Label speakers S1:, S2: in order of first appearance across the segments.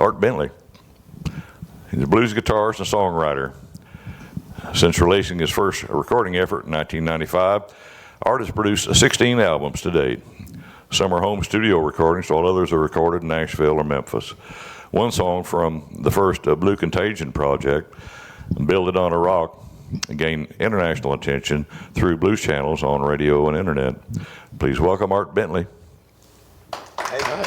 S1: Art Bentley. He's a blues guitarist and songwriter. Since releasing his first recording effort in 1995, Art has produced 16 albums to date. Some are home studio recordings, while others are recorded in Nashville or Memphis. One song from the first Blue Contagion project, Build It on a Rock, gained international attention through blues channels on radio and internet. Please welcome Art Bentley.
S2: Hey, man.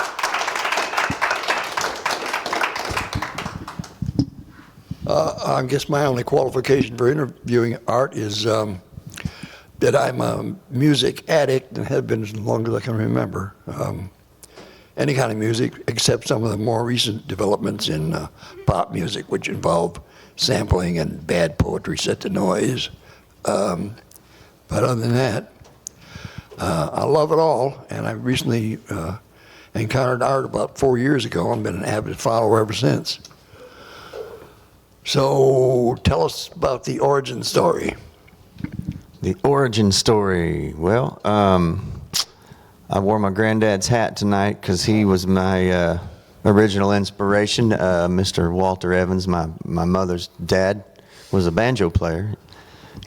S2: I guess my only qualification for interviewing Art is that I'm a music addict and have been as long as I can remember. Any kind of music, except some of the more recent developments in pop music, which involve sampling and bad poetry set to noise. But other than that, I love it all, and I recently encountered Art about 4 years ago and been an avid follower ever since. So tell us about the origin story.
S3: The origin story. Well, I wore my granddad's hat tonight because he was my original inspiration. Mr. Walter Evans, my mother's dad, was a banjo player.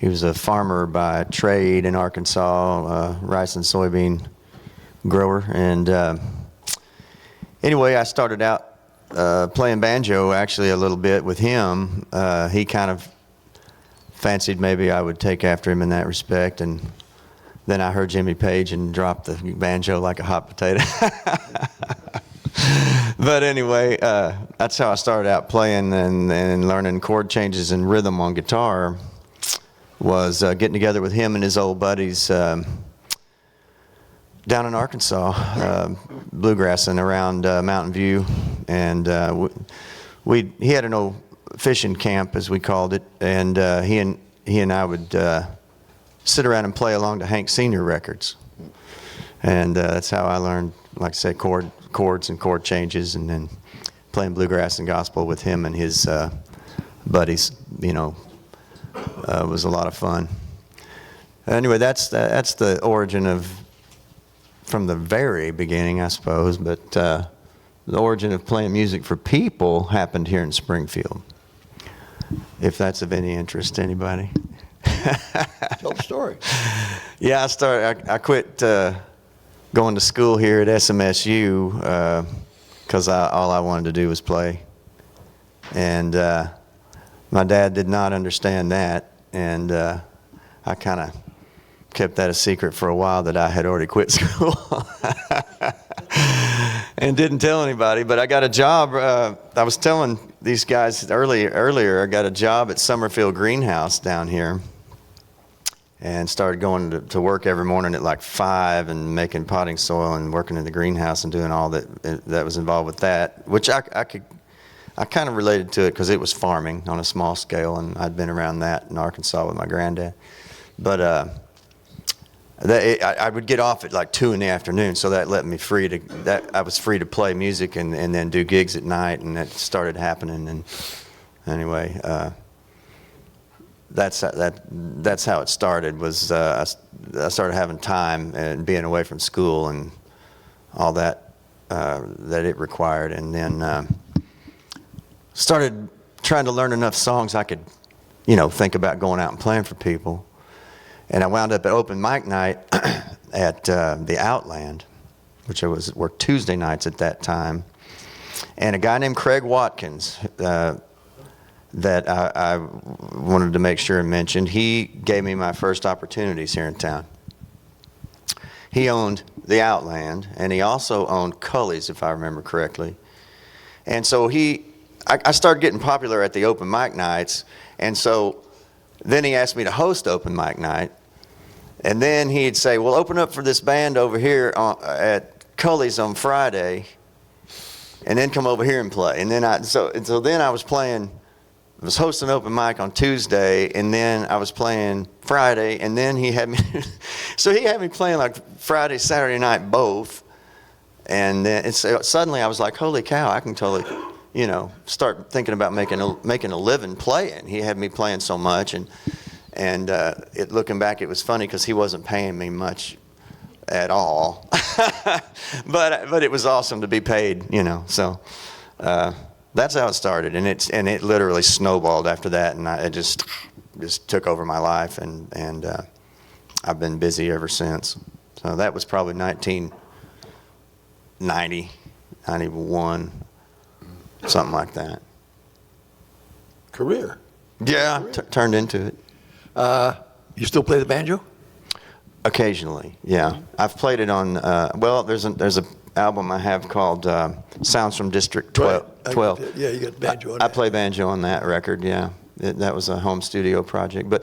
S3: He was a farmer by trade in Arkansas, rice and soybean grower. And anyway, I started out playing banjo actually a little bit with him. He kind of fancied maybe I would take after him in that respect, and then I heard Jimmy Page and dropped the banjo like a hot potato. But anyway, that's how I started out playing and learning chord changes and rhythm on guitar, was getting together with him and his old buddies down in Arkansas, bluegrassing around Mountain View, and he had an old fishing camp, as we called it, and he and I would sit around and play along to Hank Senior records, and that's how I learned, like I said, chords and chord changes, and then playing bluegrass and gospel with him and his buddies, was a lot of fun. Anyway, that's the origin of, from the very beginning, I suppose, but the origin of playing music for people happened here in Springfield, if that's of any interest to anybody.
S2: Tell the story.
S3: Yeah, I quit going to school here at SMSU because all I wanted to do was play. And my dad did not understand that, and I kind of kept that a secret for a while, that I had already quit school. And didn't tell anybody, but I got a job. I was telling these guys earlier, I got a job at Summerfield Greenhouse down here, and started going to work every morning at like 5 and making potting soil and working in the greenhouse and doing all that was involved with that, which I kind of related to it because it was farming on a small scale, and I'd been around that in Arkansas with my granddad. But I would get off at like 2 in the afternoon, so that let me I was free to play music and then do gigs at night, and that started happening. And anyway, that's how it started. Was I started having time and being away from school and all that it required, and then started trying to learn enough songs I could, think about going out and playing for people. And I wound up at open mic night at the Outland, which were Tuesday nights at that time. And a guy named Craig Watkins, that I wanted to make sure and mention, he gave me my first opportunities here in town. He owned the Outland, and he also owned Cully's, if I remember correctly. And so I started getting popular at the open mic nights, and so then he asked me to host open mic night. And then he'd say, well, open up for this band over here at Cully's on Friday, and then come over here and play. And then so then I was hosting open mic on Tuesday, and then I was playing Friday, and then he had me, so he had me playing like Friday, Saturday night both. And then suddenly I was like, holy cow, I can totally, start thinking about making a living playing. He had me playing so much, and looking back, it was funny because he wasn't paying me much at all, but it was awesome to be paid, So That's how it started, and it literally snowballed after that, and it just took over my life, and I've been busy ever since. So that was probably 1990, 91, something like that.
S2: Career.
S3: Yeah, turned into it.
S2: You still play the banjo?
S3: Occasionally, yeah. I've played it on. Well, there's a album I have called Sounds from District 12.
S2: Right. Yeah, you got banjo on
S3: I
S2: that.
S3: play banjo on that record. Yeah, that was a home studio project. But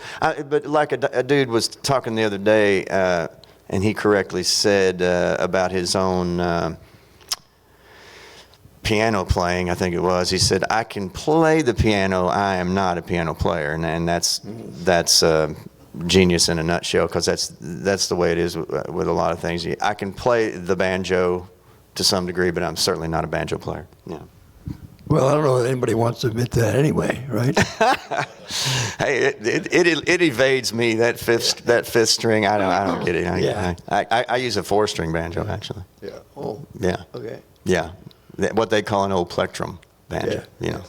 S3: like a dude was talking the other day, and he correctly said about his own piano playing. I think it was. He said, "I can play the piano. I am not a piano player," and that's genius in a nutshell, because that's the way it is with a lot of things. I can play the banjo to some degree, but I'm certainly not a banjo player. Yeah.
S2: Well, I don't know that anybody wants to admit that anyway, right?
S3: Hey, it evades me, that fifth string. I don't get it. I use a 4-string banjo actually.
S2: Yeah. Oh.
S3: Yeah.
S2: Okay.
S3: Yeah. What they call an old plectrum banjo.
S2: Yeah.
S3: You know.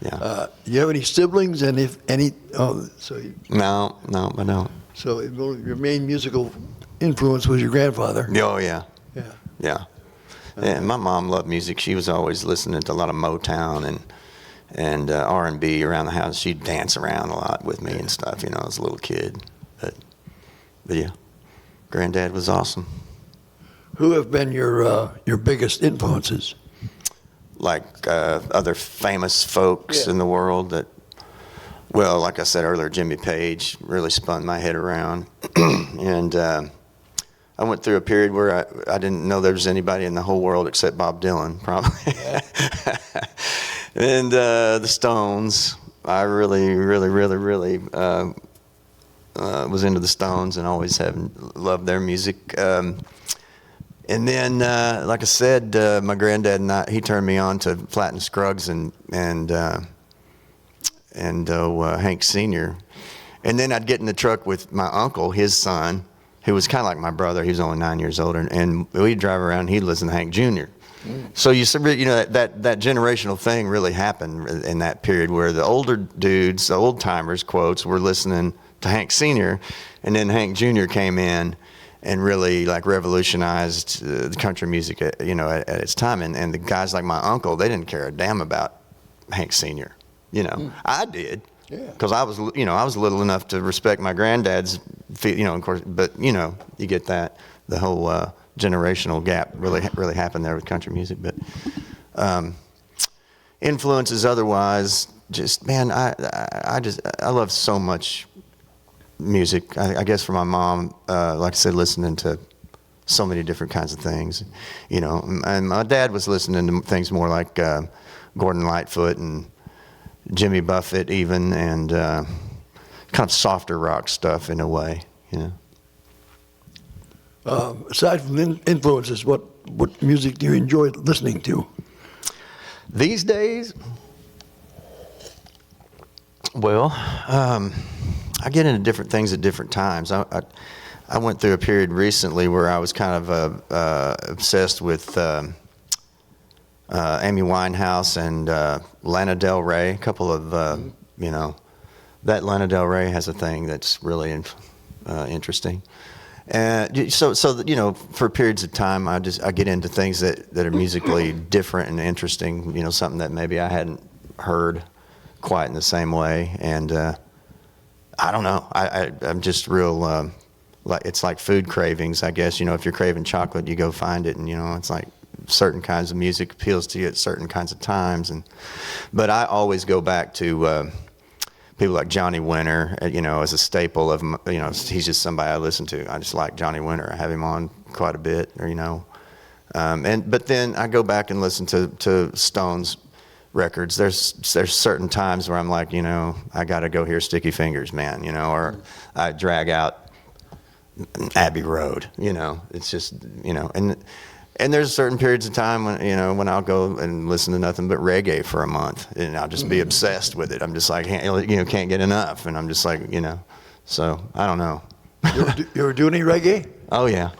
S3: Yeah.
S2: Do you have any siblings? And if any, so
S3: No, I don't.
S2: so your main musical influence was your grandfather.
S3: Oh yeah.
S2: Yeah.
S3: Yeah. And my mom loved music. She was always listening to a lot of Motown and R&B around the house. She'd dance around a lot with me and stuff, you know, as a little kid. But yeah, Granddad was awesome.
S2: Who have been your biggest influences?
S3: Like other famous folks in the world that, well, like I said earlier, Jimmy Page really spun my head around. And I went through a period where I didn't know there was anybody in the whole world except Bob Dylan, probably. And the Stones. I really was into the Stones and always have loved their music. And then, like I said, my granddad he turned me on to Flatt and Scruggs and Hank Sr. And then I'd get in the truck with my uncle, his son, who was kind of like my brother. He was only 9 years older, and we'd drive around. And he'd listen to Hank Jr. So you know that generational thing really happened in that period where the older dudes, the old timers, quotes, were listening to Hank Sr. And then Hank Jr. came in and really like revolutionized the country music, at its time. And the guys like my uncle, they didn't care a damn about Hank Sr. I did, because I was little enough to respect my granddad's, of course. But you get that the whole generational gap really happened there with country music. But influences otherwise, just man, I love so much music. I guess for my mom, like I said, listening to so many different kinds of things, and my dad was listening to things more like Gordon Lightfoot and Jimmy Buffett even, and kind of softer rock stuff in a way,
S2: Aside from influences, what music do you enjoy listening to?
S3: These days, well, I get into different things at different times. I went through a period recently where I was kind of obsessed with Amy Winehouse and Lana Del Rey. A couple of, that Lana Del Rey has a thing that's really interesting. And so for periods of time, I get into things that are musically different and interesting. Something that maybe I hadn't heard quite in the same way. And I don't know. I'm just real. It's like food cravings, I guess. If you're craving chocolate, you go find it, and it's like certain kinds of music appeals to you at certain kinds of times. But I always go back to people like Johnny Winter, as a staple of, he's just somebody I listen to. I just like Johnny Winter. I have him on quite a bit, but then I go back and listen to Stones records. There's certain times where I'm like, I got to go hear Sticky Fingers, man, or I drag out Abbey Road, it's just, and there's certain periods of time when I'll go and listen to nothing but reggae for a month, and I'll just be obsessed with it. I'm just like, can't get enough, and I'm just like, so I don't know.
S2: You ever do any reggae?
S3: Oh yeah.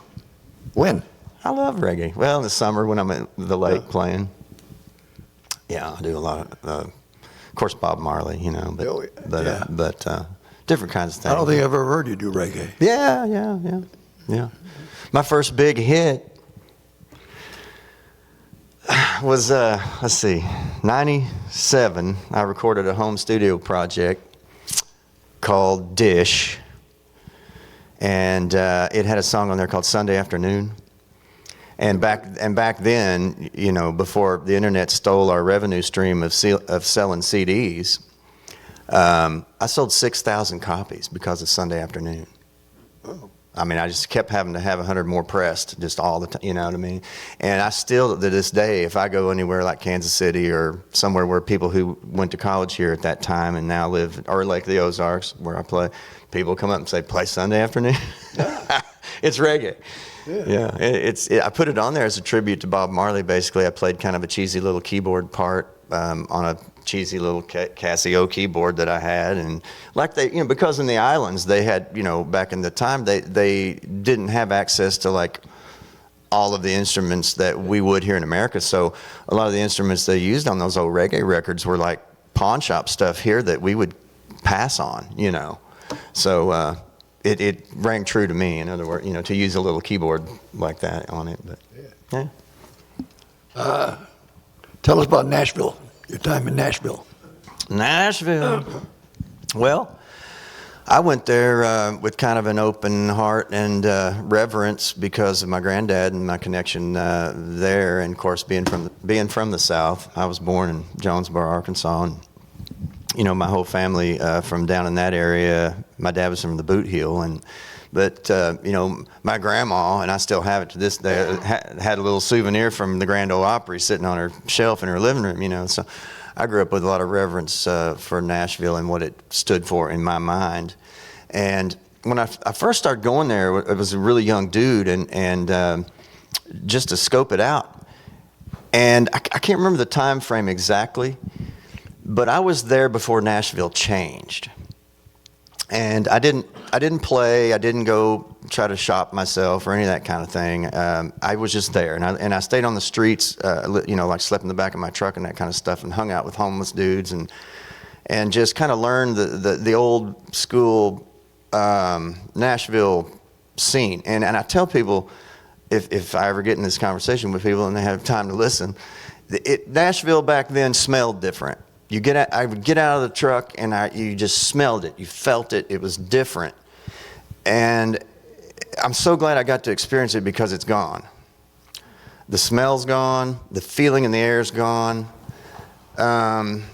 S2: When?
S3: I love reggae. Well, in the summer when I'm at the lake playing. Yeah, I do a lot of course, Bob Marley, you know,
S2: Oh, yeah.
S3: but different kinds of things.
S2: I don't think I've ever heard you do reggae.
S3: Yeah. My first big hit was, let's see, 97. I recorded a home studio project called Dish, and it had a song on there called Sunday Afternoon. And back then, you know, before the internet stole our revenue stream of selling CDs, I sold 6,000 copies because of Sunday Afternoon.
S2: Oh.
S3: I mean, I just kept having to have 100 more pressed just all the time, you know what I mean? And I still, to this day, if I go anywhere like Kansas City or somewhere where people who went to college here at that time and now live, or like the Ozarks where I play, people come up and say, play Sunday Afternoon. It's reggae. Yeah. I put it on there as a tribute to Bob Marley, basically. I played kind of a cheesy little keyboard part on a cheesy little Casio keyboard that I had, and like they, you know, because in the islands they had, you know, back in the time they didn't have access to like all of the instruments that we would here in America. So a lot of the instruments they used on those old reggae records were like pawn shop stuff here that we would pass on, you know. So it rang true to me. In other words, you know, to use a little keyboard like that on it. But yeah.
S2: Tell us about Nashville, your time in Nashville.
S3: Nashville. Well, I went there with kind of an open heart and reverence because of my granddad and my connection there, and of course being from the South. I was born in Jonesboro, Arkansas, and you know my whole family from down in that area. My dad was from the Boot Heel, but you know my grandma, and I still have it to this day, had a little souvenir from the Grand Ole Opry sitting on her shelf in her living room. You know, so I grew up with a lot of reverence for Nashville and what it stood for in my mind. And when I first started going there, I was a really young dude, and just to scope it out. And I can't remember the time frame exactly, but I was there before Nashville changed. And I didn't play. I didn't go try to shop myself or any of that kind of thing. I was just there, and I stayed on the streets, you know, like slept in the back of my truck and that kind of stuff, and hung out with homeless dudes, and just kind of learned the old school Nashville scene. And I tell people, if I ever get in this conversation with people and they have time to listen, Nashville back then smelled different. I would get out of the truck and you just smelled it. You felt it. It was different. And I'm so glad I got to experience it because it's gone. The smell's gone. The feeling in the air's gone. And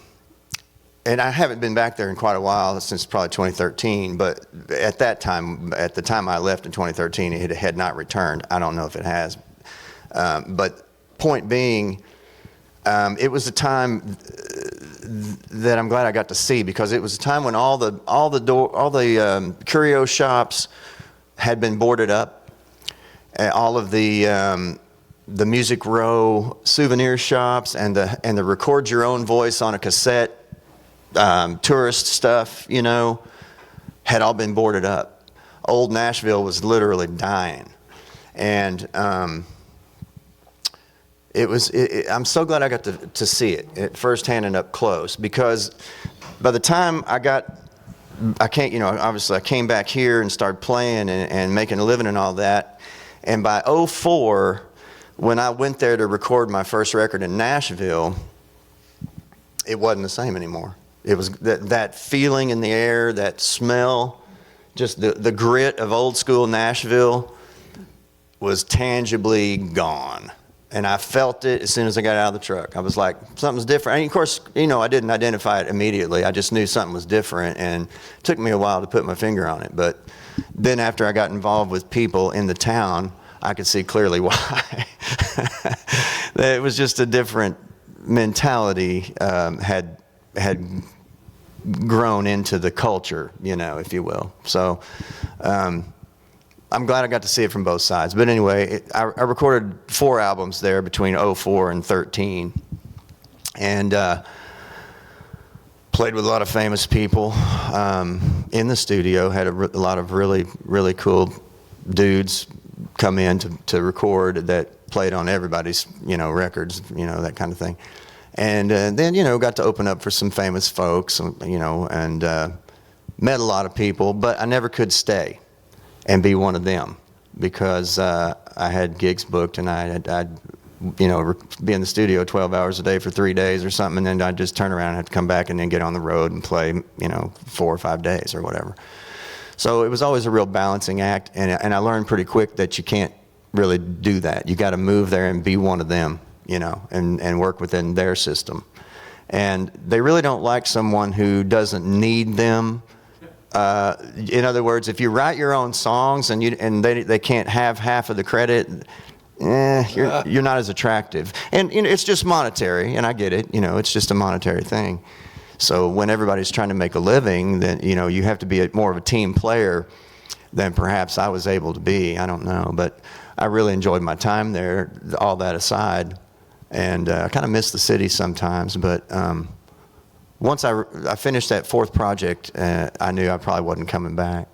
S3: I haven't been back there in quite a while, since probably 2013. But at that time, at the time I left in 2013, it had not returned. I don't know if it has. But point being, it was a time that I'm glad I got to see, because it was a time when all the curio shops had been boarded up, all of the Music Row souvenir shops and the record your own voice on a cassette tourist stuff, you know, had all been boarded up. Old Nashville was literally dying, and I'm so glad I got to see it firsthand and up close, because by the time I came back here and started playing and making a living and all that, and by 2004, when I went there to record my first record in Nashville, it wasn't the same anymore. It was that feeling in the air, that smell, just the grit of old school Nashville was tangibly gone. And I felt it as soon as I got out of the truck. I was like, something's different. And of course, you know, I didn't identify it immediately. I just knew something was different, and it took me a while to put my finger on it. But then after I got involved with people in the town, I could see clearly why. It was just a different mentality had grown into the culture, you know, if you will. So I'm glad I got to see it from both sides. But anyway, I recorded 4 albums there between 2004 and 2013, and played with a lot of famous people in the studio. Had a lot of really, really cool dudes come in to record that played on everybody's, you know, records, you know, that kind of thing. And then, got to open up for some famous folks, and met a lot of people, but I never could stay and be one of them because I had gigs booked and I'd be in the studio 12 hours a day for 3 days or something, and then I'd just turn around and have to come back and then get on the road and play, 4 or 5 days or whatever. So it was always a real balancing act, and I learned pretty quick that you can't really do that. You got to move there and be one of them, and work within their system. And they really don't like someone who doesn't need them. In other words, if you write your own songs and they can't have half of the credit, you're not as attractive. And it's just monetary, and I get it. It's just a monetary thing. So when everybody's trying to make a living, then you have to be more of a team player than perhaps I was able to be. I don't know, but I really enjoyed my time there. All that aside, and I kind of miss the city sometimes. But once I finished that 4th project, I knew I probably wasn't coming back.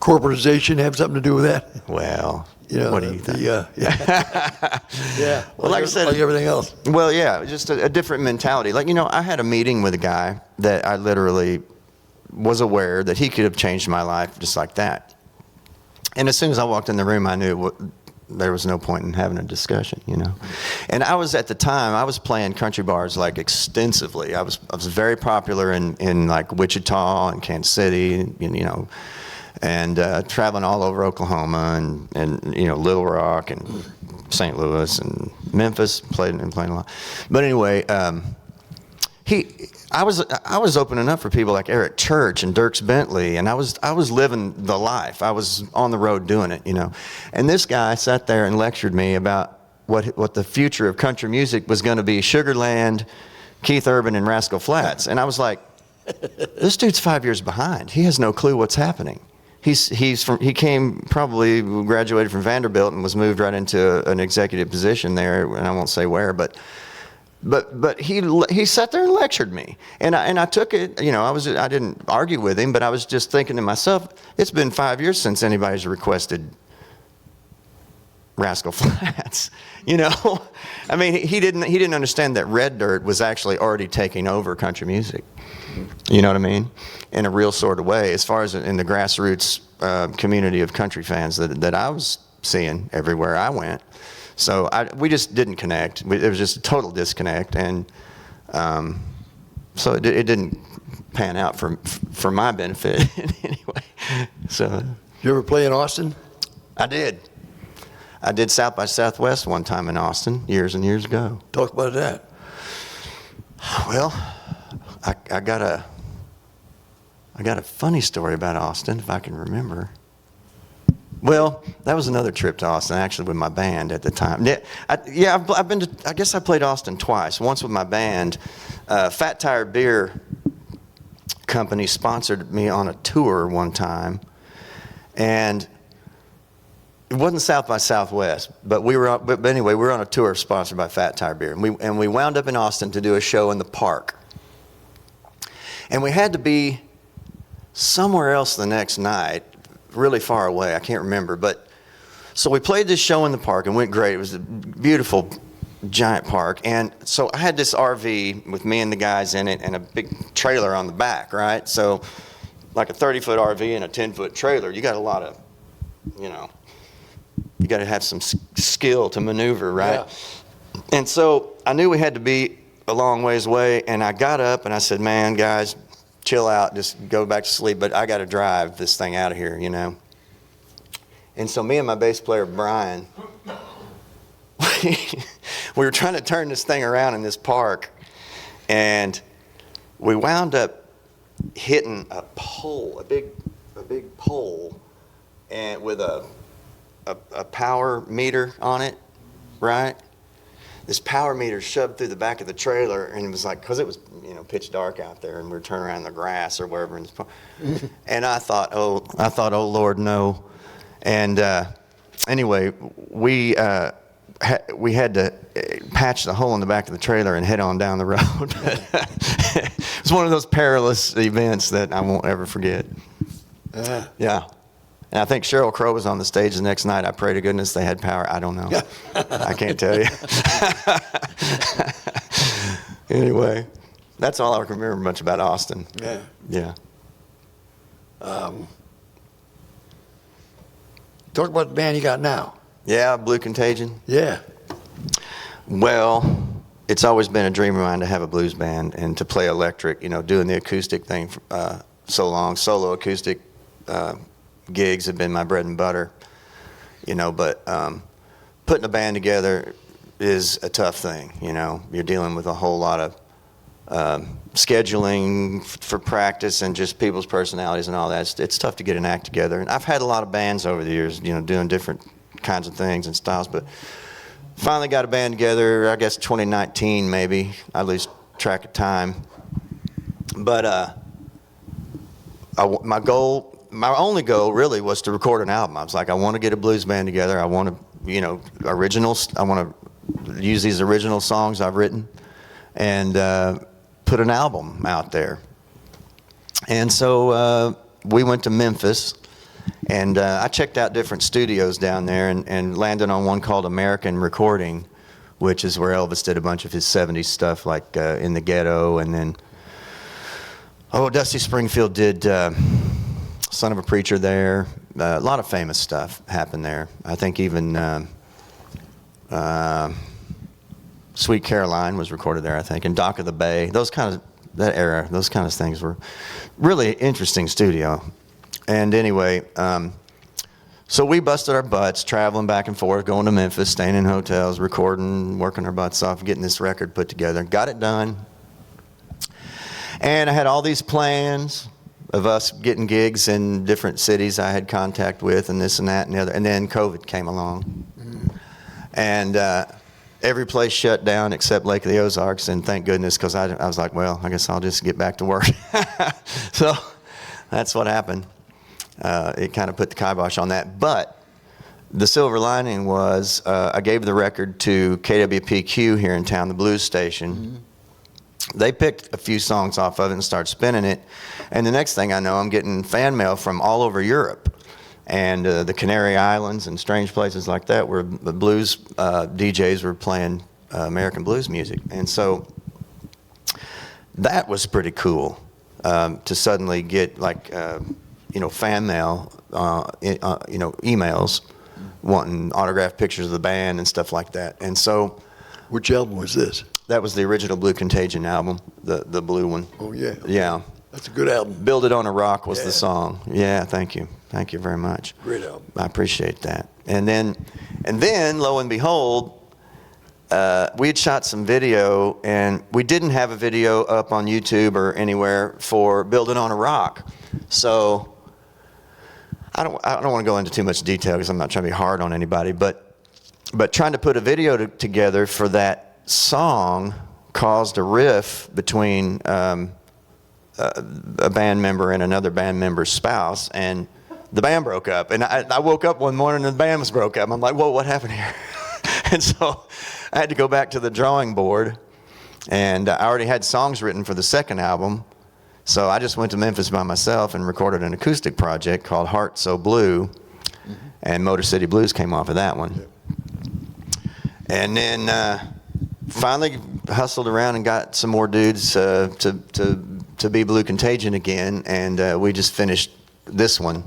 S2: Corporatization have something to do with that?
S3: Well, what do you think?
S2: Yeah.
S3: Well, like I said,
S2: like everything else.
S3: Well, yeah, just a different mentality. Like, I had a meeting with a guy that I literally was aware that he could have changed my life just like that. And as soon as I walked in the room, I knew there was no point in having a discussion, And I was, at the time, I was playing country bars like extensively. I was very popular in like Wichita and Kansas City, and traveling all over Oklahoma and Little Rock and St. Louis and Memphis, playing a lot. But anyway, I was opening up for people like Eric Church and Dierks Bentley, and I was living the life. I was on the road doing it, And this guy sat there and lectured me about what the future of country music was going to be: Sugar Land, Keith Urban, and Rascal Flatts. And I was like, this dude's 5 years behind. He has no clue what's happening. He probably graduated from Vanderbilt and was moved right into an executive position there, and I won't say where, but he sat there and lectured me, and I took it. I didn't argue with him, but I was just thinking to myself, it's been 5 years since anybody's requested Rascal Flatts. I mean, he didn't understand that Red Dirt was actually already taking over country music. You know what I mean? In a real sort of way, as far as in the grassroots community of country fans that I was seeing everywhere I went. So we just didn't connect. It was just a total disconnect, and so it didn't pan out for my benefit anyway. So,
S2: You ever play in Austin?
S3: I did. I did South by Southwest one time in Austin years and years ago.
S2: Talk about that.
S3: Well, I got a funny story about Austin, if I can remember. Well, that was another trip to Austin, actually, with my band at the time. I've been to. I guess I played Austin twice. Once with my band. Fat Tire Beer Company sponsored me on a tour one time, and it wasn't South by Southwest, but anyway, we were on a tour sponsored by Fat Tire Beer, and we wound up in Austin to do a show in the park. And we had to be somewhere else the next night, really far away. I can't remember. But so we played this show in the park and went great. It was a beautiful, giant park. And so I had this RV with me and the guys in it and a big trailer on the back, right? So like a 30-foot RV and a 10-foot trailer, you got a lot of, you got to have some skill to maneuver, right? Yeah. And so I knew we had to be a long ways away, and I got up and I said, man, guys, chill out, just go back to sleep, but I got to drive this thing out of here, And so me and my bass player, Brian, we were trying to turn this thing around in this park, and we wound up hitting a pole, a big pole, and with a power meter on it, right? This power meter shoved through the back of the trailer, and it was like, because it was pitch dark out there, and we were turning around in the grass or wherever in this park. And I thought, oh Lord, no. And anyway, we had to patch the hole in the back of the trailer and head on down the road. It was one of those perilous events that I won't ever forget. Yeah. And I think Sheryl Crow was on the stage the next night. I pray to goodness they had power. I don't know. I can't tell you. Anyway, that's all I can remember much about Austin.
S2: Yeah.
S3: Yeah.
S2: Talk about the band you got now.
S3: Yeah, Blue Contagion.
S2: Yeah.
S3: Well, it's always been a dream of mine to have a blues band and to play electric, doing the acoustic thing so long. Solo acoustic gigs have been my bread and butter, but putting a band together is a tough thing, You're dealing with a whole lot of scheduling for practice and just people's personalities and all that. It's tough to get an act together. And I've had a lot of bands over the years, doing different kinds of things and styles, but finally got a band together, I guess 2019 maybe. I lose track of time. But my only goal really was to record an album. I was like, I want to get a blues band together. I want to, originals. I want to use these original songs I've written and put an album out there. And so we went to Memphis, and I checked out different studios down there and landed on one called American Recording, which is where Elvis did a bunch of his 70s stuff, like In the Ghetto, and then, Dusty Springfield did Son of a Preacher there. A lot of famous stuff happened there. I think even Sweet Caroline was recorded there, I think, and Dock of the Bay. Those kind of things were really interesting studio. And anyway, so we busted our butts, traveling back and forth, going to Memphis, staying in hotels, recording, working our butts off, getting this record put together. Got it done. And I had all these plans of us getting gigs in different cities I had contact with, and this and that and the other. And then COVID came along. And every place shut down except Lake of the Ozarks, and thank goodness, because I was like, well, I guess I'll just get back to work. So that's what happened. It kind of put the kibosh on that. But the silver lining was I gave the record to KWPQ here in town, the blues station. Mm-hmm. They picked a few songs off of it and started spinning it. And the next thing I know, I'm getting fan mail from all over Europe and the Canary Islands and strange places like that where the blues DJs were playing American blues music. And so that was pretty cool to suddenly get fan mail, emails wanting autographed pictures of the band and stuff like that. And so,
S2: which album was this?
S3: That was the original Blue Contagion album, the blue one.
S2: Oh yeah.
S3: Yeah.
S2: That's a good album.
S3: Build It on a Rock was the song. Yeah, thank you. Thank you very much.
S2: Great album.
S3: I appreciate that. And then lo and behold, we had shot some video, and we didn't have a video up on YouTube or anywhere for Build It on a Rock. So I don't want to go into too much detail because I'm not trying to be hard on anybody, but trying to put a video together for that song caused a riff between a band member and another band member's spouse, and the band broke up. And I woke up one morning and the band was broke up. I'm like, whoa, what happened here? And so I had to go back to the drawing board, and I already had songs written for the second album. So I just went to Memphis by myself and recorded an acoustic project called Heart So Blue, and Motor City Blues came off of that one. And then finally hustled around and got some more dudes to be Blue Contagion again, and we just finished this one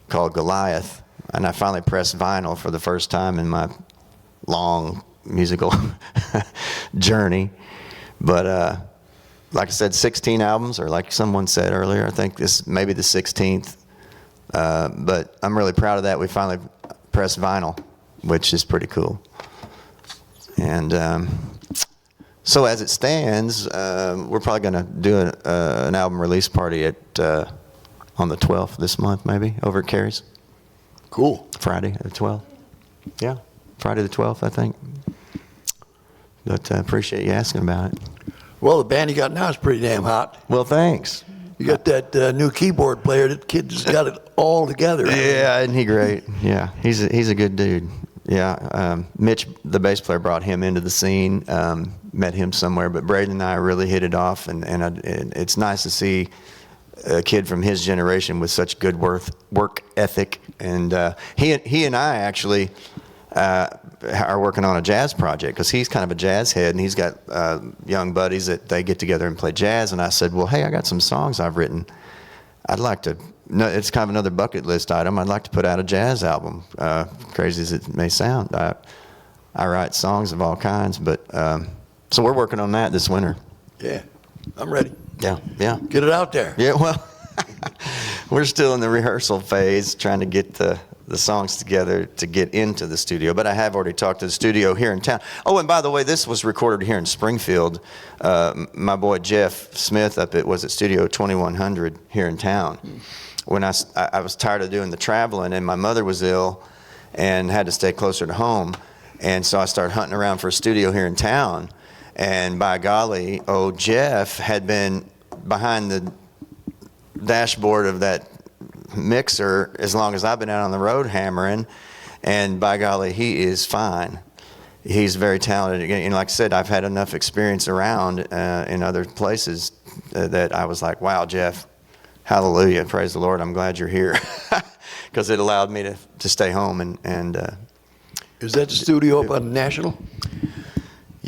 S3: called Goliath. And I finally pressed vinyl for the first time in my long musical journey. But like I said, 16 albums, or like someone said earlier, I think this may be the 16th. But I'm really proud of that. We finally pressed vinyl, which is pretty cool. And so as it stands, we're probably going to do an album release party on the 12th this month, maybe, over at Carrie's.
S2: Cool.
S3: Friday the 12th. Yeah, Friday the 12th, I think. But I appreciate you asking about it.
S2: Well, the band you got now is pretty damn hot.
S3: Well, thanks.
S2: You got that new keyboard player. That kid's got it all together.
S3: Yeah, isn't he great? Yeah, he's a good dude. Yeah, Mitch, the bass player, brought him into the scene. Met him somewhere, but Braden and I really hit it off, and it's nice to see a kid from his generation with such good work ethic. And he and I actually are working on a jazz project because he's kind of a jazz head, and he's got young buddies that they get together and play jazz. And I said, well, hey, I got some songs I've written. I'd like to, no, it's kind of another bucket list item. I'd like to put out a jazz album, crazy as it may sound. I write songs of all kinds, but so we're working on that this winter.
S2: Yeah, I'm ready.
S3: Yeah.
S2: Get it out there.
S3: Yeah, well, we're still in the rehearsal phase, trying to get the songs together to get into the studio. But I have already talked to the studio here in town. Oh, and by the way, this was recorded here in Springfield. My boy Jeff Smith up at Studio 2100 here in town. When I was tired of doing the traveling, and my mother was ill and had to stay closer to home. And so I started hunting around for a studio here in town. And by golly, Jeff had been behind the dashboard of that mixer as long as I've been out on the road hammering, and by golly, he is fine. He's very talented. And like I said, I've had enough experience around in other places that I was like, wow, Jeff, hallelujah, praise the Lord, I'm glad you're here, because it allowed me to stay home. And
S2: Is that the studio up on National?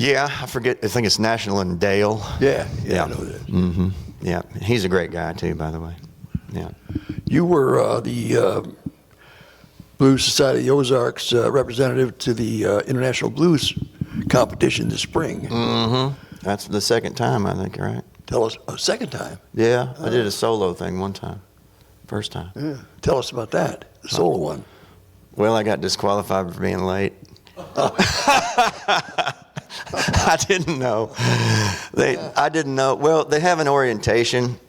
S3: yeah, I think it's National and Dale.
S2: Yeah, I know that.
S3: Mm-hmm. Yeah, he's a great guy too, by the way. Yeah.
S2: You were the Blues Society of the Ozarks representative to the International Blues Competition this spring.
S3: Mm-hmm. That's the second time, I think, right?
S2: Tell us, a second time.
S3: Yeah, I did a solo thing one time. First time.
S2: Yeah. Tell us about that, the solo one.
S3: Well, I got disqualified for being late. I didn't know. I didn't know. Well, they have an orientation,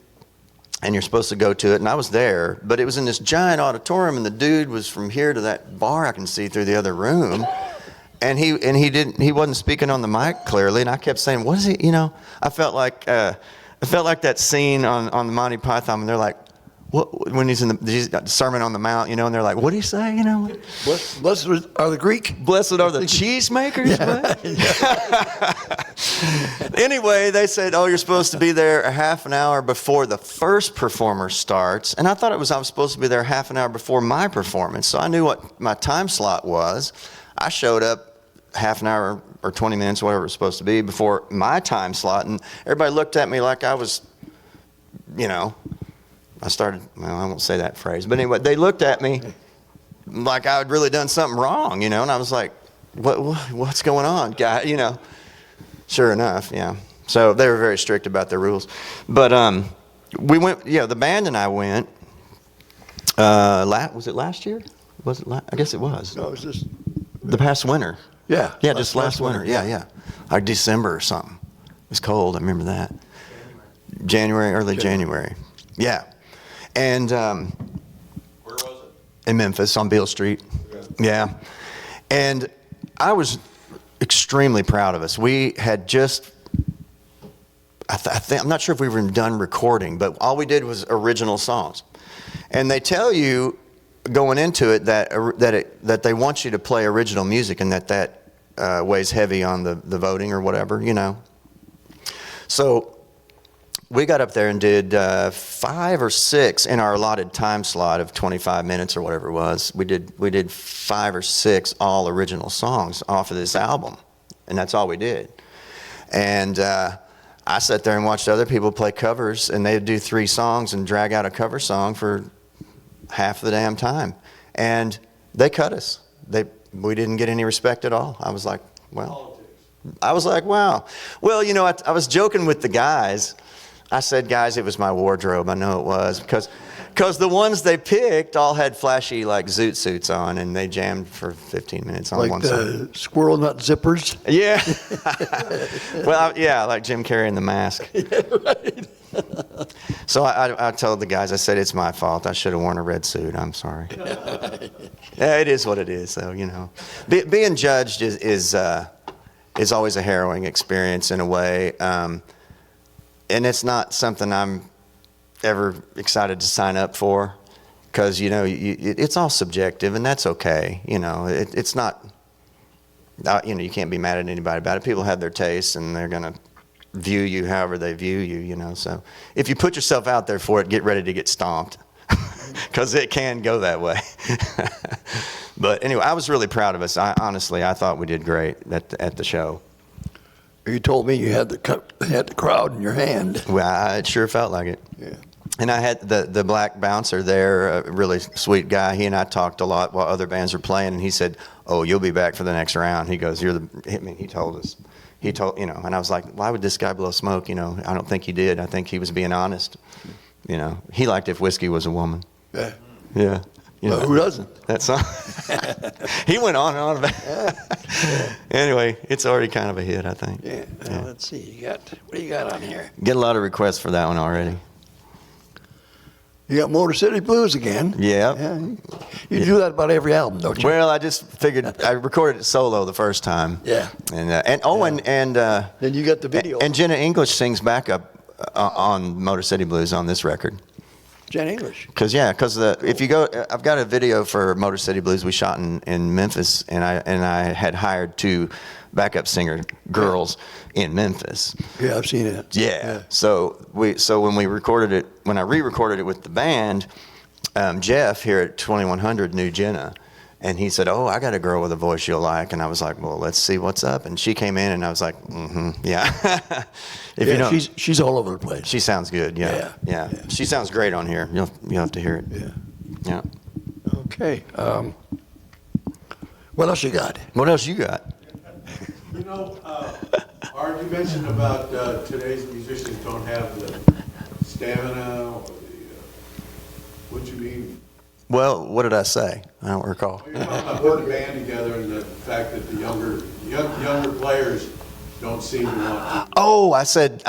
S3: and you're supposed to go to it, and I was there, but it was in this giant auditorium, and the dude was from here to that bar I can see through the other room, and he wasn't speaking on the mic clearly, and I kept saying, what is he, I felt like that scene on the Monty Python, and they're like, what, when he's in the Sermon on the Mount, and they're like, what do you say,
S2: Blessed are the Greek.
S3: Blessed are the cheesemakers. Anyway, they said, you're supposed to be there a half an hour before the first performer starts. And I thought I was supposed to be there half an hour before my performance. So I knew what my time slot was. I showed up half an hour or 20 minutes, whatever it was supposed to be, before my time slot. And everybody looked at me like I was, I won't say that phrase. But anyway, they looked at me like I had really done something wrong, and I was like, what's going on, guy, Sure enough, yeah. So they were very strict about their rules. But we went, the band and I went, was it last year? I guess it was.
S2: No, it was just
S3: the past winter.
S2: Yeah.
S3: Yeah, just last winter. Yeah. Like December or something. It was cold, I remember that. Early January. Yeah. And where was it? In Memphis on Beale Street. Yeah. And I was extremely proud of us. We had just, I'm not sure if we were even done recording, but all we did was original songs. And they tell you going into it that they want you to play original music, and that weighs heavy on the voting or whatever, So we got up there and did 5 or 6 in our allotted time slot of 25 minutes or whatever it was. We did 5 or 6 all original songs off of this album, and that's all we did. And I sat there and watched other people play covers, and they'd do 3 songs and drag out a cover song for half the damn time. And they cut us. We didn't get any respect at all. I was like, wow. Well, I was joking with the guys. I said, guys, it was my wardrobe. I know it was. Because the ones they picked all had flashy, like, zoot suits on, and they jammed for 15 minutes on one song.
S2: Like the squirrel nut zippers?
S3: Yeah. Well, yeah, like Jim Carrey in The Mask.
S2: Yeah, right.
S3: So I told the guys, I said, it's my fault. I should have worn a red suit. I'm sorry. Yeah, it is what it is, though, Being judged is always a harrowing experience in a way. And it's not something I'm ever excited to sign up for, because it's all subjective, and that's okay. It's not. You can't be mad at anybody about it. People have their tastes, and they're gonna view you however they view you, you know. So if you put yourself out there for it, get ready to get stomped, because it can go that way. But anyway, I was really proud of us. Honestly, I thought we did great at the show.
S2: You told me you had the crowd in your hand.
S3: Well, it sure felt like it.
S2: Yeah.
S3: And I had the black bouncer there, a really sweet guy. He and I talked a lot while other bands were playing, and he said, "Oh, you'll be back for the next round." He goes, "You're the hit me." He told us. He told, you know, and I was like, "Why would this guy blow smoke?" You know, I don't think he did. I think he was being honest. You know, he liked If Whiskey Was a Woman.
S2: Yeah.
S3: Yeah. You know,
S2: Who doesn't?
S3: that song. He went on and on about it. Anyway, it's already kind of a hit, I think.
S2: Yeah. Well, let's see. What do you got on here?
S3: Get a lot of requests for that one already.
S2: You got Motor City Blues again.
S3: Yeah.
S2: Yeah. You do that about every album, don't you?
S3: Well, I just figured I recorded it solo the first time.
S2: Yeah.
S3: And
S2: Then you got the video.
S3: And Jenna English sings backup on Motor City Blues on this record.
S2: Jen English.
S3: Because if you go, I've got a video for Motor City Blues we shot in Memphis, and I had hired 2 backup singer girls in Memphis.
S2: Yeah, I've seen it.
S3: Yeah. So when I re-recorded it with the band, Jeff here at 2100 knew Jenna, and he said, "Oh, I got a girl with a voice you'll like." And I was like, "Well, let's see what's up." And she came in, and I was like, yeah.
S2: You know, she's all over the place.
S3: She sounds good. Yeah. She sounds great on here. You'll have to hear it.
S2: Yeah.
S3: Yeah.
S2: Okay. What else you got?
S3: What else you got?
S4: You know, Art, you mentioned about today's musicians don't have the stamina or the, what you mean?
S3: Well, what did I say? I don't recall.
S4: Well, you're talking about putting a band together and the fact that the younger players don't seem to want to.
S3: Oh, I said.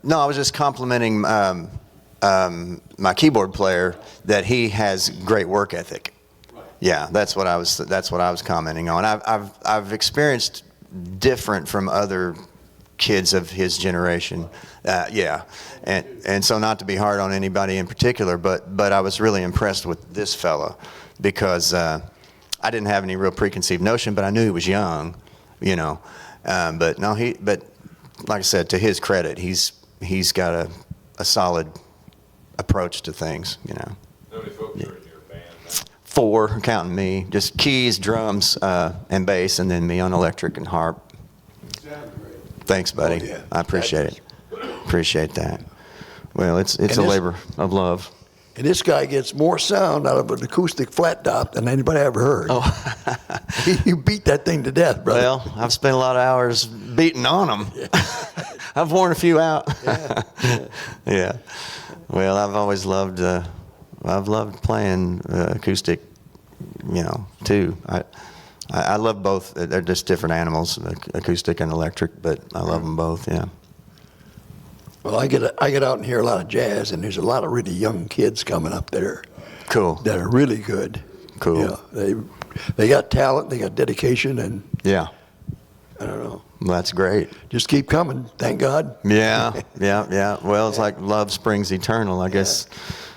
S3: No, I was just complimenting my keyboard player that he has great work ethic.
S4: Right.
S3: Yeah, that's what I was commenting on. I've experienced different from other kids of his generation. Yeah, and so not to be hard on anybody in particular, but I was really impressed with this fella because I didn't have any real preconceived notion, but I knew he was young, you know. But like I said, to his credit, he's got a solid approach to things, you know.
S1: How many folks are in your band now?
S3: 4, counting me, just keys, drums, and bass, and then me on electric and harp.
S4: Sounds great.
S3: Thanks, buddy.
S2: Oh, yeah.
S3: I appreciate it. Appreciate that. Well, it's a
S2: this-
S3: labor of love.
S2: And this guy gets more sound out of an acoustic flat top than anybody ever heard.
S3: Oh.
S2: You beat that thing to death, brother.
S3: Well, I've spent a lot of hours beating on them. I've worn a few out. Yeah. Well, I've always loved. I've loved playing acoustic, you know, too. I love both. They're just different animals, acoustic and electric, but I love them both. Yeah.
S2: Well, I get out and hear a lot of jazz, and there's a lot of really young kids coming up there
S3: Cool.
S2: that are really good.
S3: Cool.
S2: Yeah, they got talent, they got dedication, and
S3: Yeah.
S2: I don't know.
S3: Well, that's great.
S2: Just keep coming. Thank God.
S3: Yeah. Yeah. Well, it's like love springs eternal. I guess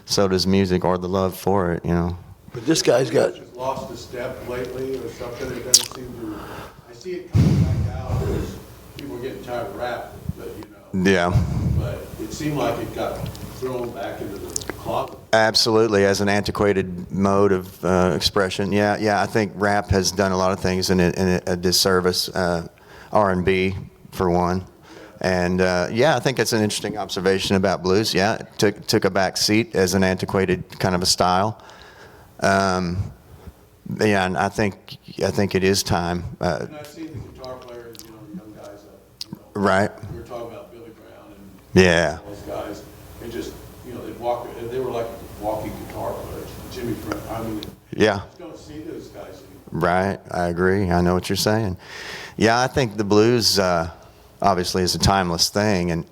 S3: so does music, or the love for it. You know.
S2: But this guy's got.
S4: Just lost a step lately or something. It doesn't seem to. I see it coming back out because people are getting tired of rap, but you know.
S3: Yeah.
S4: But it seemed like it got thrown back into the closet.
S3: Absolutely, as an antiquated mode of expression. Yeah. I think rap has done a lot of things in a disservice. R&B for one, and I think that's an interesting observation about blues. Yeah, it took a back seat as an antiquated kind of a style. And I think it is time.
S4: And I've seen the guitar players, you know, the young guys that, you know,
S3: Right.
S4: we were talking about Billy Brown and
S3: Yeah.
S4: those guys. They just, you know, they were like walking guitar players. Jimmy Friend, I mean,
S3: Yeah.
S4: you don't see those guys anymore.
S3: Right, I agree. I know what you're saying. Yeah, I think the blues obviously is a timeless thing, and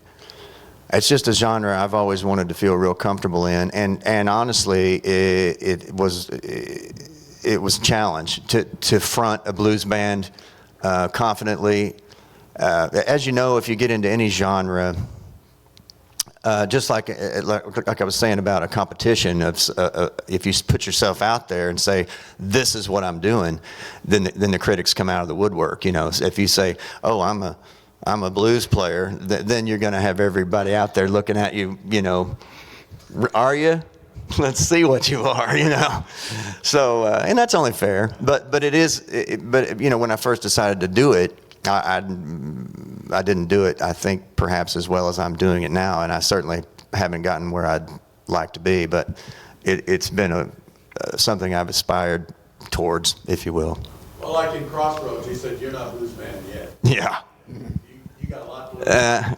S3: it's just a genre I've always wanted to feel real comfortable in. And honestly, it was a challenge to front a blues band confidently. As you know, if you get into any genre, just like I was saying about a competition, if you put yourself out there and say, this is what I'm doing, then the critics come out of the woodwork. You know, if you say, oh, I'm I'm a blues player, then you're going to have everybody out there looking at you, you know, are you? Let's see what you are, you know. So, and that's only fair. But it is, but, you know, when I first decided to do it, I didn't do it, I think, perhaps as well as I'm doing it now. And I certainly haven't gotten where I'd like to be. But it's been something I've aspired towards, if you will.
S4: Well, like in Crossroads, you said you're not blues man yet.
S3: Yeah.
S4: You got a lot to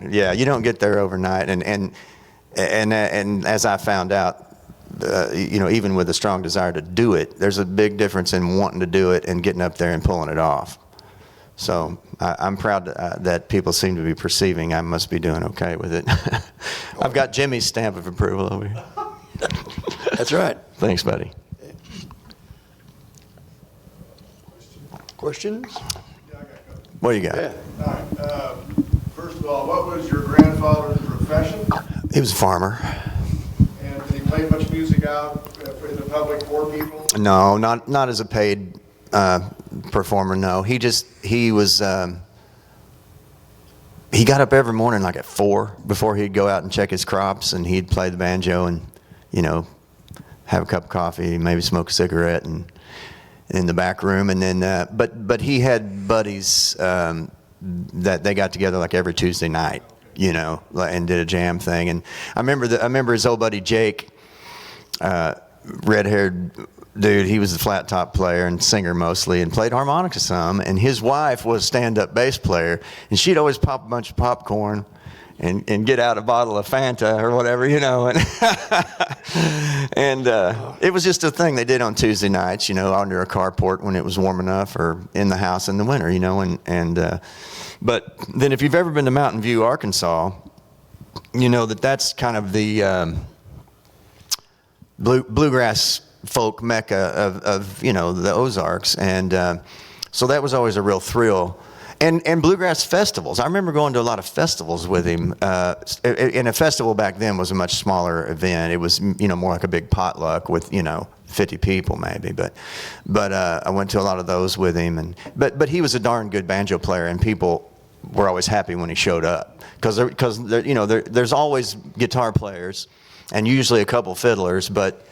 S4: learn.
S3: Yeah, you don't get there overnight. And as I found out, you know, even with a strong desire to do it, there's a big difference in wanting to do it and getting up there and pulling it off. So I'm proud that people seem to be perceiving I must be doing okay with it. I've got Jimmy's stamp of approval over here.
S2: That's right.
S3: Thanks, buddy.
S2: Questions?
S3: What do you got?
S2: Yeah.
S5: All right. First of all, what was your grandfather's profession?
S3: He was a farmer.
S5: And did he play much music out in the public for people?
S3: No, not as a paid performer. No, he got up every morning like at 4 before he'd go out and check his crops, and he'd play the banjo and, you know, have a cup of coffee, maybe smoke a cigarette, and in the back room. And then, but he had buddies that they got together like every Tuesday night, you know, and did a jam thing. And I remember his old buddy Jake, red-haired dude. He was the flat top player and singer mostly, and played harmonica some. And his wife was a stand-up bass player, and she'd always pop a bunch of popcorn and get out a bottle of Fanta or whatever, you know. And it was just a thing they did on Tuesday nights, you know, under a carport when it was warm enough, or in the house in the winter, you know. But then if you've ever been to Mountain View, Arkansas, you know that's kind of the bluegrass folk mecca of you know, the Ozarks. And so that was always a real thrill. And bluegrass festivals. I remember going to a lot of festivals with him. And a festival back then was a much smaller event. It was, you know, more like a big potluck with, you know, 50 people maybe. But I went to a lot of those with him. But he was a darn good banjo player, and people were always happy when he showed up, because you know, there's always guitar players and usually a couple fiddlers, but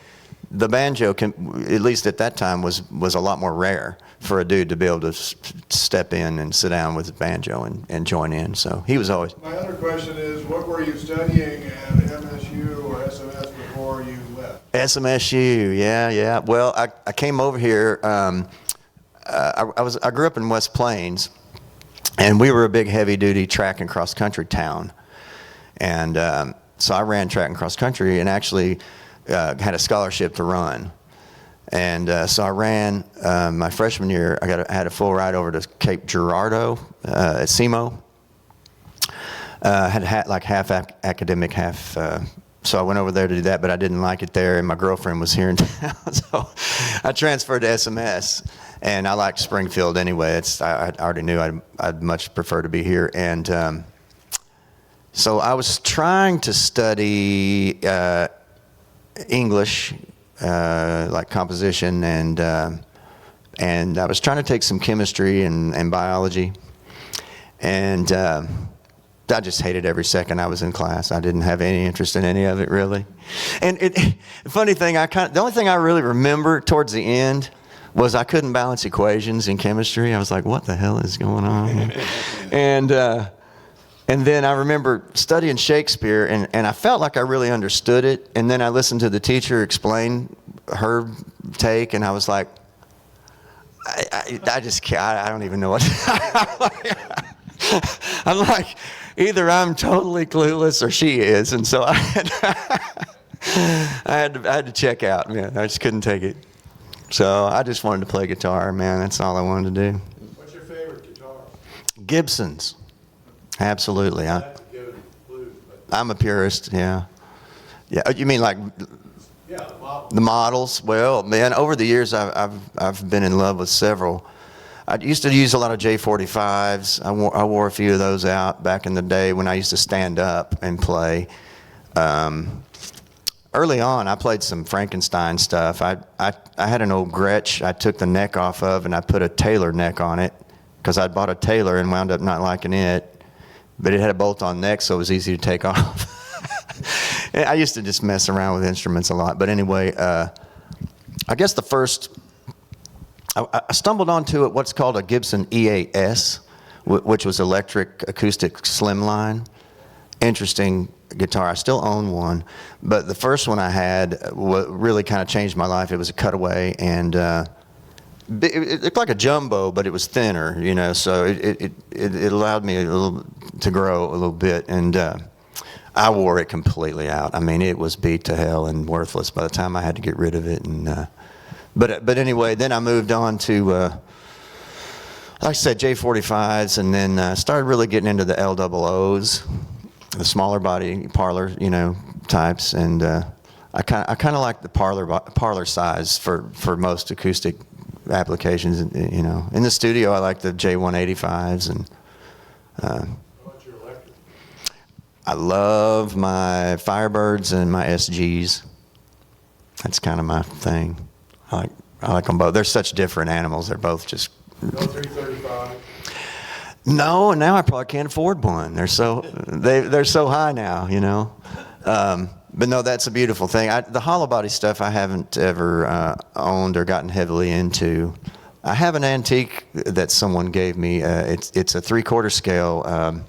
S3: the banjo, at least at that time, was a lot more rare for a dude to be able to step in and sit down with his banjo and join in. So he was always.
S5: My other question is, what were you studying at MSU or SMS before you left?
S3: SMSU, yeah. Well, I came over here. I grew up in West Plains, and we were a big heavy-duty track and cross-country town. And so I ran track and cross-country, and actually had a scholarship to run. And so I ran my freshman year. I had a full ride over to Cape Girardeau at SEMO. Had like half academic, half. So I went over there to do that, but I didn't like it there, and my girlfriend was here in town, so I transferred to SMS. And I liked Springfield anyway. I already knew I'd much prefer to be here. And so I was trying to study English, like composition, and I was trying to take some chemistry and biology, and I just hated every second I was in class. I didn't have any interest in any of it, really. And the funny thing, the only thing I really remember towards the end was I couldn't balance equations in chemistry. I was like, what the hell is going on? And then I remember studying Shakespeare, and I felt like I really understood it. And then I listened to the teacher explain her take, and I was like, I just can't, I don't even know what. I'm like, either I'm totally clueless or she is. And so I had to check out, man. I just couldn't take it. So I just wanted to play guitar, man. That's all I wanted to do.
S4: What's your favorite guitar?
S3: Gibson's. Absolutely.
S4: That's a given blues, but
S3: I'm a purist, yeah. Yeah, you mean like
S4: yeah, the model.
S3: the models? Well, man, over the years I've been in love with several. I used to use a lot of J45s. I wore a few of those out back in the day when I used to stand up and play. Early on, I played some Frankenstein stuff. I had an old Gretsch I took the neck off of, and I put a Taylor neck on it because I'd bought a Taylor and wound up not liking it. but it had a bolt-on neck, so it was easy to take off. I used to just mess around with instruments a lot. But anyway, I guess the first, I stumbled onto it, what's called a Gibson E8S, which was electric acoustic slimline. Interesting guitar. I still own one, but the first one I had really kind of changed my life. It was a cutaway, and it looked like a jumbo, but it was thinner, you know, so it allowed me to grow a little bit, and I wore it completely out. I mean, it was beat to hell and worthless by the time I had to get rid of it. And but anyway, then I moved on to, like I said, J45s, and then started really getting into the LOOs, the smaller body parlor, you know, types, and I kind of like the parlor size for most acoustic applications. You know, in the studio, I like the J185s, and
S4: What's your electric?
S3: I love my Firebirds and my SGs. That's kind of my thing. I like them both. They're such different animals. They're both just.
S4: No 335?
S3: No, now I probably can't afford one. They're so high now, you know. But no, that's a beautiful thing. The hollow body stuff I haven't ever owned or gotten heavily into. I have an antique that someone gave me. It's a 3/4 scale.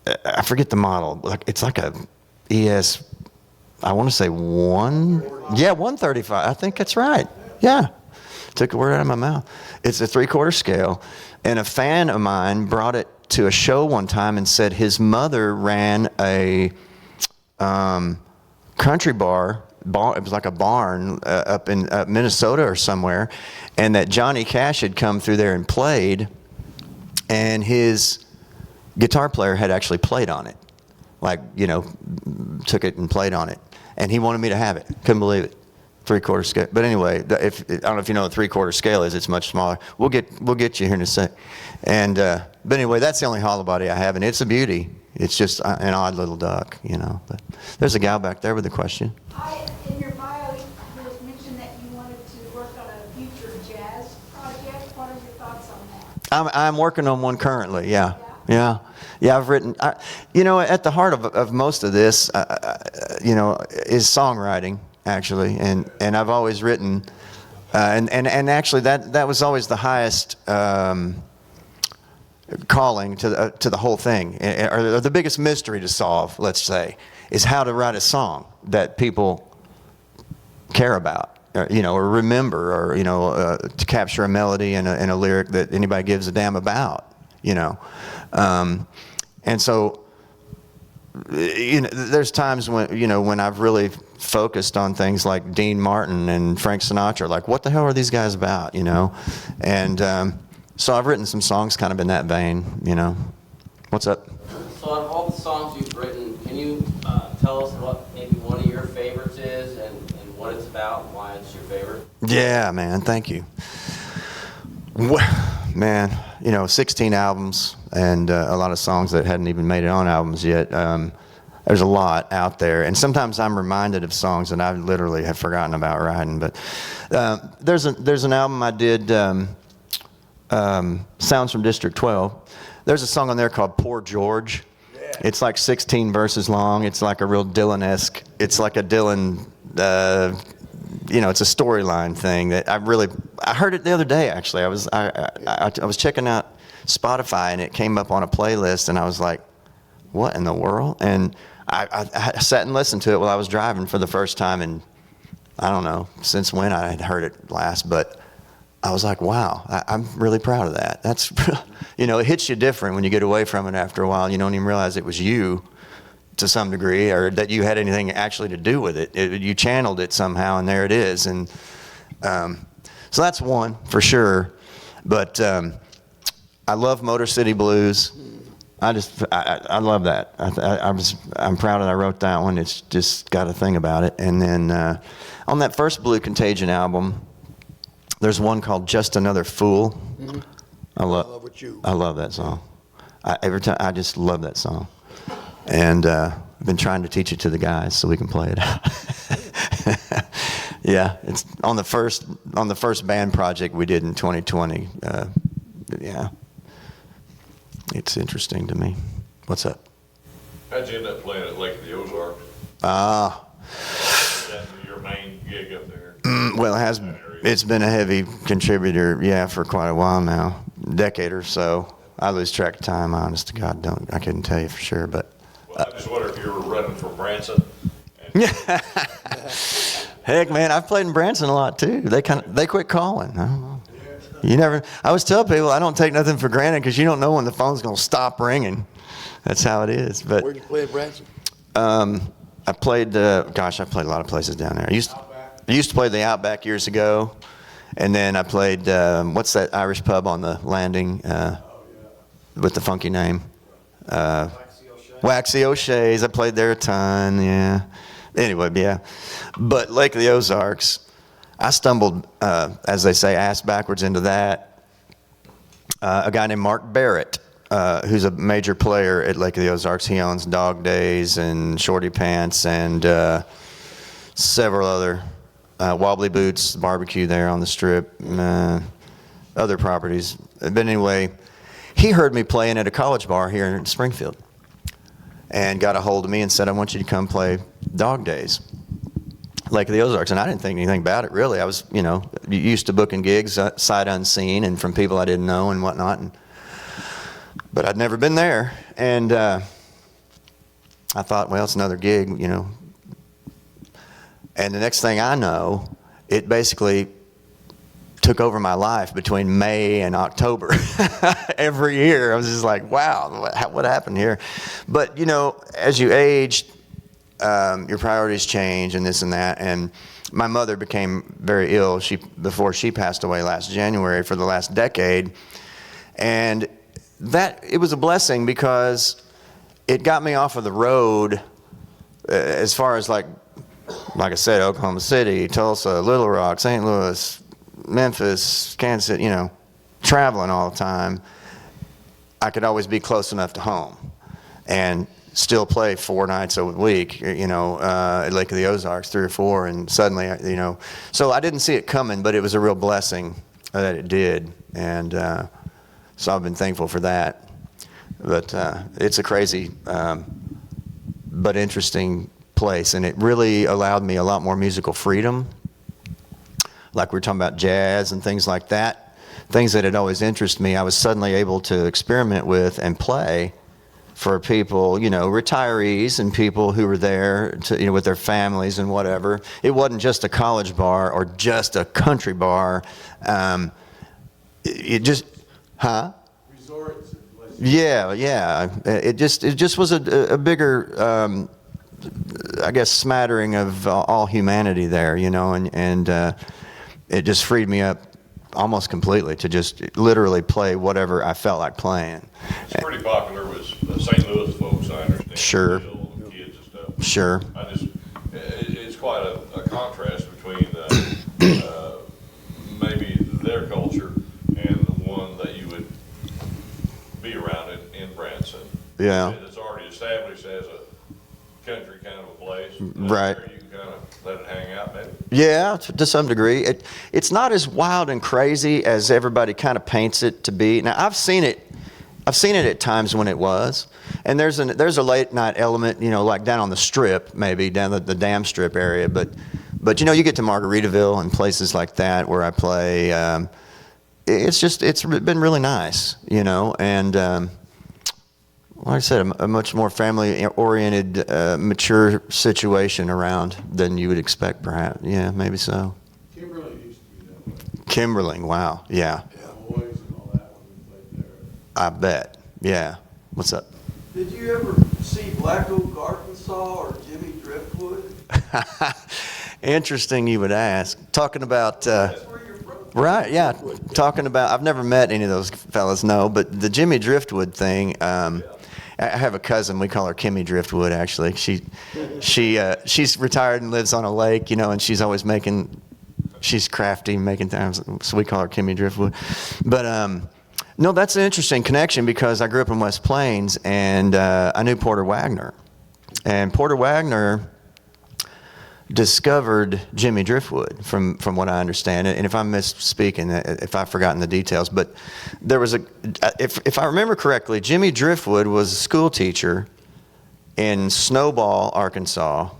S3: I forget the model. It's like a ES. I want to say 135. I think that's right. Yeah, took a word out of my mouth. It's a 3/4 scale, and a fan of mine brought it to a show one time and said his mother ran a country bar. It was like a barn up in Minnesota or somewhere, and that Johnny Cash had come through there and played, and his guitar player had actually played on it, like, you know, took it and played on it, and he wanted me to have it. Couldn't believe it. 3/4 scale. But anyway, I don't know if you know what 3/4 scale is. It's much smaller. We'll get you here in a sec. And but anyway, that's the only hollow body I have, and it's a beauty. It's just an odd little duck, you know. But there's a gal back there with a question.
S6: In your bio, it was mentioned that you wanted to work on a future jazz project. What are your thoughts on that?
S3: I'm working on one currently. Yeah. I've written. You know, at the heart of most of this, you know, is songwriting actually, and I've always written, and actually that was always the highest calling to the whole thing, or the biggest mystery to solve. Let's say is how to write a song that people care about, you know, or remember, or, you know, to capture a melody and a lyric that anybody gives a damn about, you know. And so, you know, there's times when I've really focused on things like Dean Martin and Frank Sinatra, like, what the hell are these guys about, you know? And so I've written some songs kind of in that vein, you know. What's up?
S7: So on all the songs you've written, can you tell us what maybe one of your favorites is, and what it's about, and why it's your favorite?
S3: Yeah, man, thank you. Man, you know, 16 albums and a lot of songs that hadn't even made it on albums yet. There's a lot out there, and sometimes I'm reminded of songs that I literally have forgotten about writing. But there's an album I did, Sounds from District 12. There's a song on there called Poor George. Yeah. It's like 16 verses long. It's like a real Dylan-esque. It's like a Dylan, you know, it's a storyline thing that I heard it the other day, actually. I was checking out Spotify, and it came up on a playlist, and I was like, what in the world? And I sat and listened to it while I was driving for the first time, and I don't know since when I had heard it last, but I was like, wow, I'm really proud of that. That's, you know, it hits you different when you get away from it after a while. You don't even realize it was you to some degree, or that you had anything actually to do with it. You channeled it somehow, and there it is. And so that's one for sure. But I love Motor City Blues. I love that. I'm proud that I wrote that one. It's just got a thing about it. And then on that first Blue Contagion album, there's one called Just Another Fool. Mm-hmm. I love that song. Every time I just love that song. And I've been trying to teach it to the guys so we can play it out. Yeah, it's on the first band project we did in 2020. Yeah, it's interesting to me. What's up?
S1: How'd you end up playing at Lake of the Ozarks? Is that your main gig up there?
S3: Well, it's been a heavy contributor, yeah, for quite a while now, decade or so. I lose track of time, honest to God, I couldn't tell you for sure, but.
S1: Well, I just wonder if you were running from Branson.
S3: Heck, man, I've played in Branson a lot too. They quit calling. I don't know. I always tell people I don't take nothing for granted because you don't know when the phone's going to stop ringing. That's how it is. But
S2: Where'd you play in Branson?
S3: I played a lot of places down there. I used to play the Outback years ago, and then I played what's that Irish pub on the landing with the funky name? Waxy O'Shea's. I played there a ton. Yeah. Anyway, yeah. But Lake of the Ozarks, I stumbled, as they say, ass backwards into that. A guy named Mark Barrett, who's a major player at Lake of the Ozarks. He owns Dog Days and Shorty Pants and several other Wobbly Boots barbecue there on the Strip, other properties. But anyway, he heard me playing at a college bar here in Springfield and got a hold of me and said, I want you to come play Dog Days, Lake of the Ozarks. And I didn't think anything about it, really. I was, used to booking gigs sight unseen and from people I didn't know and whatnot. But I'd never been there. And I thought, well, it's another gig, And the next thing I know, it basically took over my life between May and October. Every year, I was just like, wow, what happened here? But, as you age, your priorities change and this and that. And my mother became very ill before she passed away last January for the last decade. And it was a blessing because it got me off of the road as far as like I said, Oklahoma City, Tulsa, Little Rock, St. Louis, Memphis, Kansas City, traveling all the time. I could always be close enough to home and still play 4 nights a week, at Lake of the Ozarks, 3 or 4, and suddenly, so I didn't see it coming, but it was a real blessing that it did, and so I've been thankful for that. But it's a crazy but interesting place, and it really allowed me a lot more musical freedom. Like we were talking about jazz and things like that, things that had always interested me, I was suddenly able to experiment with and play for people, retirees and people who were there to, with their families and whatever. It wasn't just a college bar or just a country bar. It just,
S4: Resorts and places.
S3: Yeah. It just was a bigger, I guess, smattering of all humanity there, and it just freed me up almost completely to just literally play whatever I felt like playing.
S1: It's pretty popular with St. Louis folks, I understand.
S3: Sure.
S1: And kids and stuff.
S3: Sure.
S1: It's quite a contrast between maybe their culture and the one that you would be around in Branson.
S3: Yeah.
S1: It's already established as a country kind of a place.
S3: Right.
S1: Where you can kind of let it hang out, maybe.
S3: Yeah, to some degree. It's not as wild and crazy as everybody kind of paints it to be. Now, I've seen it at times when it was, and there's a late night element, like down on the Strip, maybe down the Dam Strip area. But you get to Margaritaville and places like that where I play. It's been really nice, and. Like I said, a much more family-oriented, mature situation around than you would expect, perhaps. Yeah, maybe so.
S4: Kimberly used to be that way.
S3: Kimberling, wow, yeah.
S4: Boys and all that when we played there.
S3: I bet, yeah. What's up?
S8: Did you ever see Black Oak, Arkansas, or Jimmy Driftwood?
S3: Interesting you would ask. Talking about,
S8: That's where you're from.
S3: right, yeah. Talking about, I've never met any of those fellas, no, but the Jimmy Driftwood thing, I have a cousin, we call her Kimmy Driftwood, actually. She's retired and lives on a lake, and she's always she's crafty, making things, so we call her Kimmy Driftwood. But, no, that's an interesting connection because I grew up in West Plains and I knew Porter Wagner. And Porter Wagner discovered Jimmy Driftwood, from what I understand. And if I'm misspeaking, if I've forgotten the details, but there was if I remember correctly, Jimmy Driftwood was a school teacher in Snowball, Arkansas,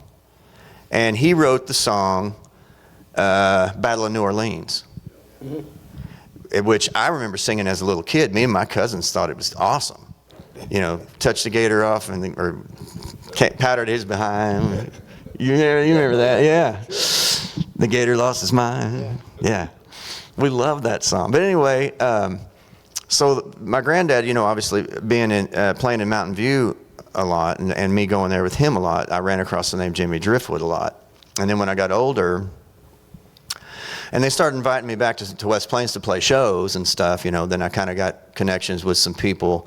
S3: and he wrote the song Battle of New Orleans, which I remember singing as a little kid. Me and my cousins thought it was awesome. You know, touched the gator off or powdered his behind. You remember that? Yeah. The gator lost his mind. Yeah. We loved that song. But anyway, so my granddad, you know, obviously being playing in Mountain View a lot, and me going there with him a lot, I ran across the name Jimmy Driftwood a lot. And then when I got older, and they started inviting me back to West Plains to play shows and stuff, you know, then I kind of got connections with some people,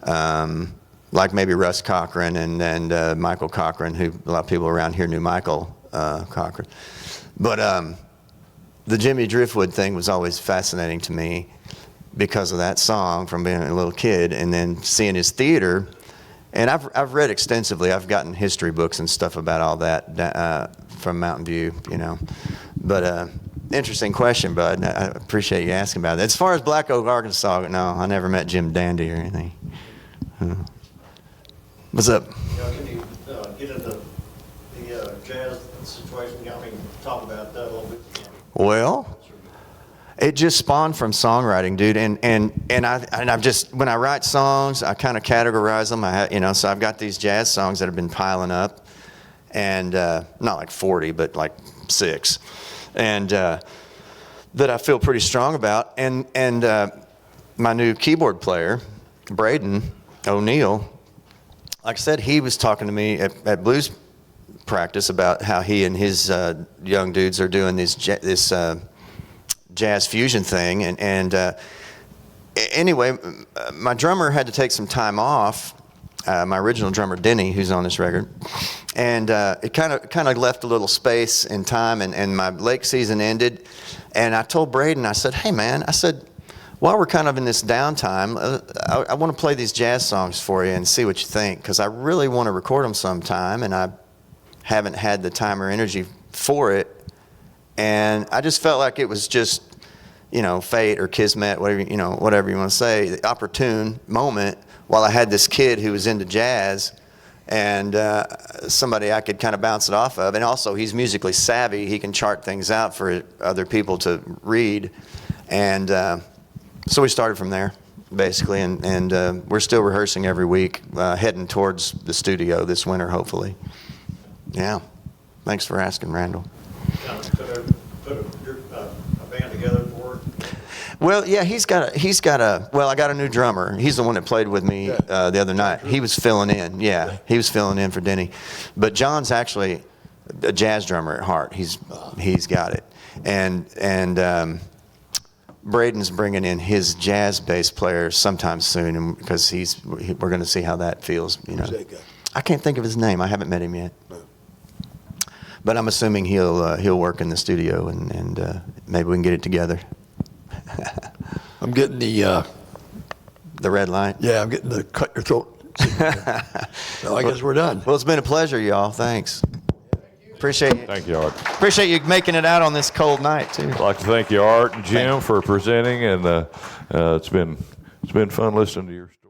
S3: like maybe Russ Cochran and Michael Cochran, who a lot of people around here knew Michael Cochran. But the Jimmy Driftwood thing was always fascinating to me because of that song from being a little kid, and then seeing his theater. And I've read extensively. I've gotten history books and stuff about all that from Mountain View, you know. But interesting question, Bud. I appreciate you asking about that. As far as Black Oak, Arkansas, no, I never met Jim Dandy or anything. What's up?
S9: Can you get into the jazz situation? I mean, talk about that a little bit.
S3: Well, it just spawned from songwriting, dude. And I've just, when I write songs, I kind of categorize them. You know, so I've got these jazz songs that have been piling up, and not like 40, but like 6, and that I feel pretty strong about. And my new keyboard player, Braden O'Neill, like I said, he was talking to me at blues practice about how he and his young dudes are doing this jazz fusion thing. And anyway, my drummer had to take some time off, my original drummer, Denny, who's on this record. And it kind of left a little space in time, and my lake season ended. And I told Braden, I said, hey, man, I said, while we're kind of in this downtime, I want to play these jazz songs for you and see what you think, because I really want to record them sometime, and I haven't had the time or energy for it. And I just felt like it was just, you know, fate or kismet, whatever you want to say, the opportune moment, while I had this kid who was into jazz, and somebody I could kind of bounce it off of. And also, he's musically savvy. He can chart things out for other people to read. And so we started from there, basically, and we're still rehearsing every week, heading towards the studio this winter, hopefully. Yeah. Thanks for asking, Randall.
S9: Put a band together for it?
S3: Well, yeah, I got a new drummer. He's the one that played with me the other night. He was filling in. Yeah, he was filling in for Denny. But John's actually a jazz drummer at heart. He's got it. And Braden's bringing in his jazz bass player sometime soon, and because we're going to see how that feels. You know, I can't think of his name. I haven't met him yet. But I'm assuming he'll work in the studio, and maybe we can get it together.
S2: I'm getting the
S3: red light.
S2: Yeah, I'm getting the cut your throat. So I guess we're done.
S3: Well, it's been a pleasure, y'all. Thanks. Appreciate it.
S1: Thank you, Art.
S3: Appreciate you making it out on this cold night too.
S1: I'd like to thank you, Art and Jim, for presenting, and it's been fun listening to your story.